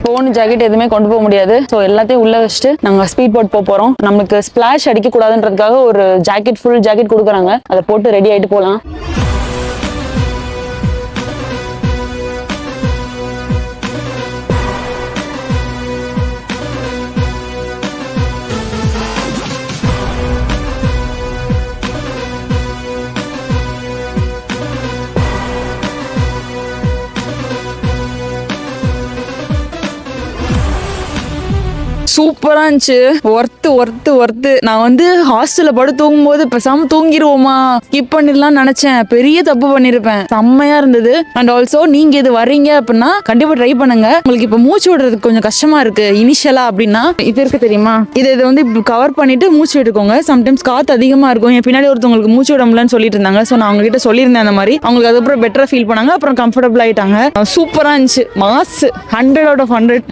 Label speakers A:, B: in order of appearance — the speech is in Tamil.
A: ஃபோன் ஜாக்கெட் எதுவுமே கொண்டு போக முடியாது. ஸோ எல்லாத்தையும் உள்ள வச்சுட்டு நாங்கள் ஸ்பீட் போட் போகிறோம். நம்மளுக்கு ஸ்பிளாஷ் அடிக்க கூடாதுன்றதுக்காக ஒரு ஜாக்கெட், ஃபுல் ஜாக்கெட் கொடுக்குறாங்க. அதை போட்டு ரெடி ஆகிட்டு போகலாம். சூப்பரா இருந்துச்சு. ஒர்த்து. நான் வந்து ஹாஸ்டல்ல படு தூங்கும் போது பேசாம தூங்கிடுவோமா, ஸ்கிப் பண்ணிடலாம் நினைச்சேன். பெரிய தப்பு பண்ணிருப்பேன். செம்மையா இருந்தது. அண்ட் ஆல்சோ நீங்க இது வர்றீங்க அப்படின்னா கண்டிப்பா ட்ரை பண்ணுங்க. உங்களுக்கு இப்ப மூச்சு விடுறதுக்கு கொஞ்சம் கஷ்டமா இருக்கு இனிஷியலா அப்படின்னா இது இருக்கு தெரியுமா, இதை வந்து கவர் பண்ணிட்டு மூச்சு விட்டுக்கோங்க. சம்டைம்ஸ் காத்து அதிகமா இருக்கும். என் பின்னாடி ஒருத்தவங்களுக்கு மூச்சு விட முடியலன்னு சொல்லிட்டு இருந்தாங்க. ஸோ நான் அவங்க கிட்ட சொல்லியிருந்தேன் அந்த மாதிரி. அவங்களுக்கு அதுக்கப்புறம் பெட்டரா ஃபீல் பண்ணாங்க. அப்புறம் கம்ஃபர்டபுள் ஆயிட்டாங்க. சூப்பரா இருந்துச்சு. Mass 100 out of 100.